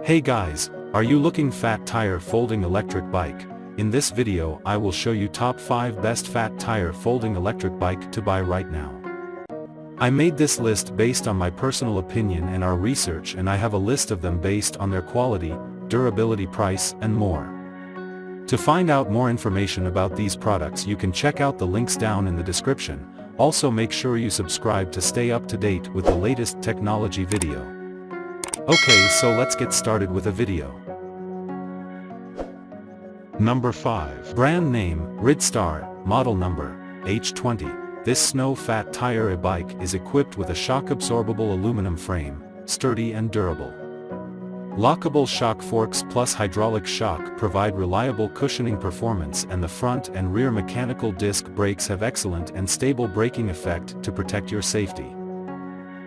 Hey guys, are you looking fat tire folding electric bike? In this video I will show you top 5 best fat tire folding electric bike to buy right now. I made this list based on my personal opinion and our research, and I have a list of them based on their quality, durability, price, and more. To find out more information about these products you can check out the links down in the description. Also make sure you subscribe to stay up to date with the latest technology video. Okay, so let's get started with a video. Number 5. Brand name, Ridstar, model number, H20. This snow fat tire e-bike is equipped with a shock-absorbable aluminum frame, sturdy and durable. Lockable shock forks plus hydraulic shock provide reliable cushioning performance, and the front and rear mechanical disc brakes have excellent and stable braking effect to protect your safety.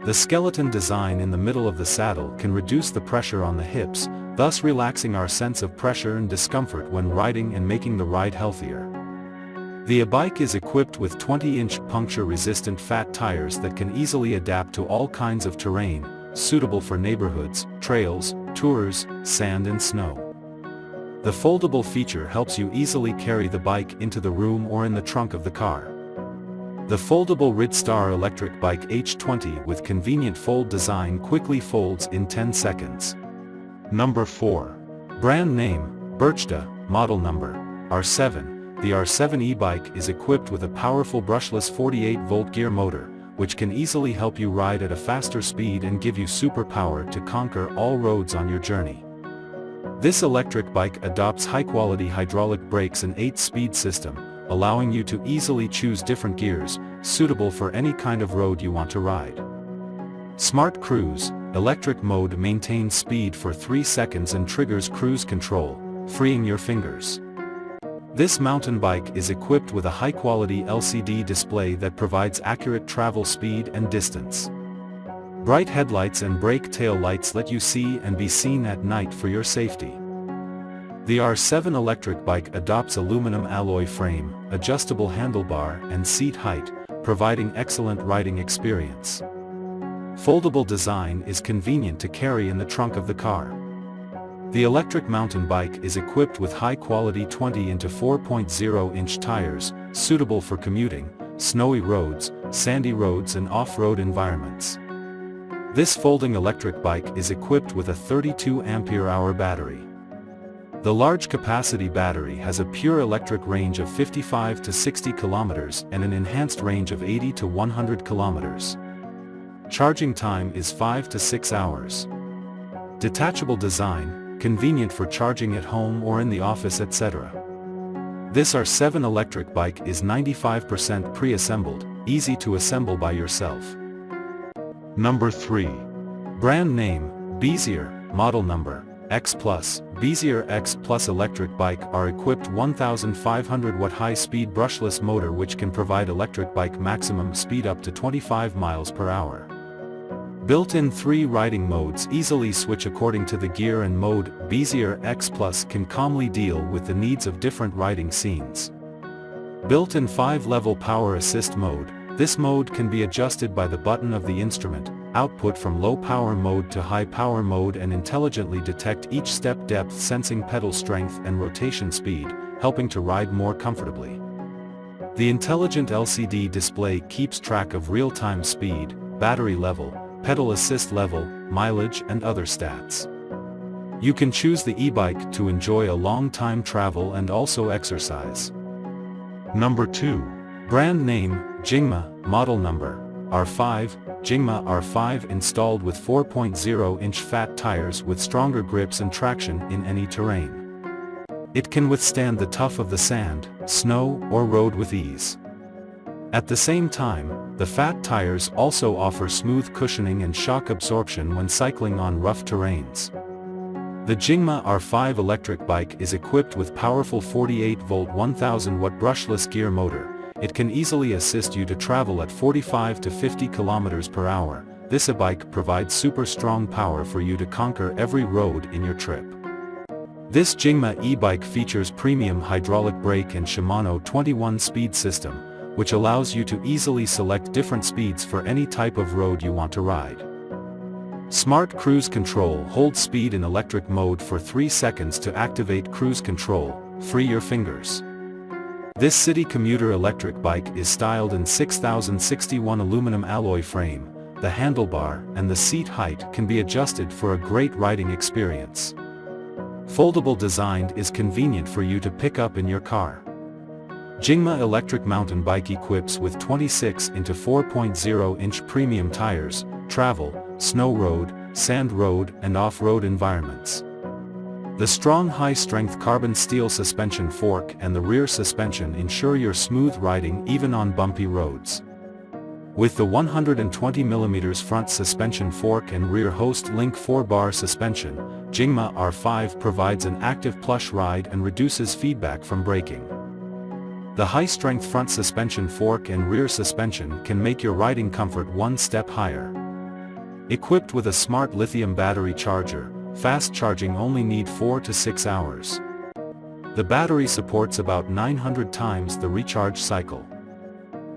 The skeleton design in the middle of the saddle can reduce the pressure on the hips, thus relaxing our sense of pressure and discomfort when riding and making the ride healthier. The e-bike is equipped with 20-inch puncture-resistant fat tires that can easily adapt to all kinds of terrain, suitable for neighborhoods, trails, tours, sand and snow. The foldable feature helps you easily carry the bike into the room or in the trunk of the car. The foldable Ridstar electric bike H20 with convenient fold design quickly folds in 10 seconds. Number 4. Brand name, Burchda, model number, R7. The R7 e-bike is equipped with a powerful brushless 48-volt gear motor, which can easily help you ride at a faster speed and give you superpower to conquer all roads on your journey. This electric bike adopts high-quality hydraulic brakes and 8-speed system, allowing you to easily choose different gears, suitable for any kind of road you want to ride. Smart Cruise, electric mode maintains speed for 3 seconds and triggers cruise control, freeing your fingers. This mountain bike is equipped with a high-quality LCD display that provides accurate travel speed and distance. Bright headlights and brake tail lights let you see and be seen at night for your safety. The R7 electric bike adopts aluminum alloy frame, adjustable handlebar and seat height, providing excellent riding experience. Foldable design is convenient to carry in the trunk of the car. The electric mountain bike is equipped with high-quality 20-4.0-inch tires, suitable for commuting, snowy roads, sandy roads and off-road environments. This folding electric bike is equipped with a 32 ampere-hour battery. The large-capacity battery has a pure electric range of 55 to 60 kilometers and an enhanced range of 80 to 100 kilometers. Charging time is 5 to 6 hours. Detachable design, convenient for charging at home or in the office, etc. This R7 electric bike is 95% pre-assembled, easy to assemble by yourself. Number 3. Brand name, Bezior, model number, X+. Bezior X+ electric bike are equipped 1500 watt high-speed brushless motor which can provide electric bike maximum speed up to 25 miles per hour. Built-in 3 riding modes easily switch according to the gear and mode. Bezior X+ can calmly deal with the needs of different riding scenes. Built-in 5-level power assist mode, this mode can be adjusted by the button of the instrument, output from low power mode to high power mode, and intelligently detect each step depth, sensing pedal strength and rotation speed, helping to ride more comfortably. The intelligent LCD display keeps track of real-time speed, battery level, pedal assist level, mileage and other stats. You can choose the e-bike to enjoy a long time travel and also exercise. Number 2. Brand name, JINGHMA, model number, R5. JINGHMA R5 installed with 4.0-inch fat tires with stronger grips and traction in any terrain. It can withstand the tough of the sand, snow or road with ease. At the same time, the fat tires also offer smooth cushioning and shock absorption when cycling on rough terrains. The JINGHMA R5 electric bike is equipped with powerful 48-volt 1000-watt brushless gear motor. It can easily assist you to travel at 45 to 50 kilometers per hour. This e-bike provides super strong power for you to conquer every road in your trip. This JINGHMA e-bike features premium hydraulic brake and Shimano 21-speed system, which allows you to easily select different speeds for any type of road you want to ride. Smart Cruise Control. Hold speed in electric mode for 3 seconds to activate cruise control, free your fingers. This city commuter electric bike is styled in 6061 aluminum alloy frame. The handlebar and the seat height can be adjusted for a great riding experience. Foldable design is convenient for you to pick up in your car. JINGHMA electric mountain bike equips with 26 into 4.0 inch premium tires, travel, snow road, sand road and off-road environments. The strong high-strength carbon steel suspension fork and the rear suspension ensure your smooth riding even on bumpy roads. With the 120mm front suspension fork and rear host link 4-bar suspension, JINGHMA R5 provides an active plush ride and reduces feedback from braking. The high-strength front suspension fork and rear suspension can make your riding comfort one step higher. Equipped with a smart lithium battery charger, fast charging only need 4 to 6 hours. The battery supports about 900 times the recharge cycle.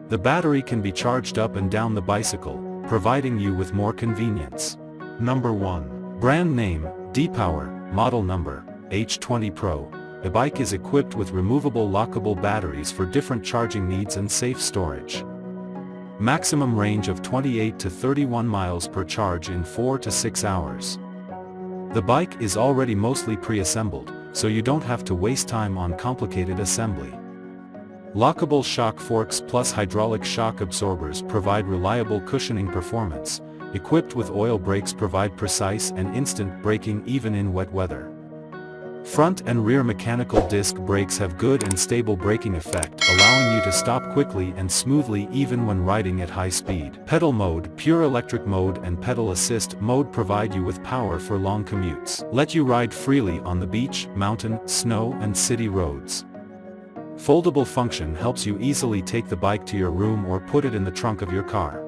The battery can be charged up and down the bicycle, providing you with more convenience. Number 1. Brand name, Deepower, model number, H20 Pro. The bike is equipped with removable lockable batteries for different charging needs and safe storage. Maximum range of 28 to 31 miles per charge in 4 to 6 hours. The bike is already mostly pre-assembled, so you don't have to waste time on complicated assembly. Lockable shock forks plus hydraulic shock absorbers provide reliable cushioning performance. Equipped with oil brakes provide precise and instant braking even in wet weather. Front and rear mechanical disc brakes have good and stable braking effect, allowing you to stop quickly and smoothly even when riding at high speed. Pedal mode, pure electric mode and pedal assist mode provide you with power for long commutes. Let you ride freely on the beach, mountain, snow and city roads. Foldable function helps you easily take the bike to your room or put it in the trunk of your car.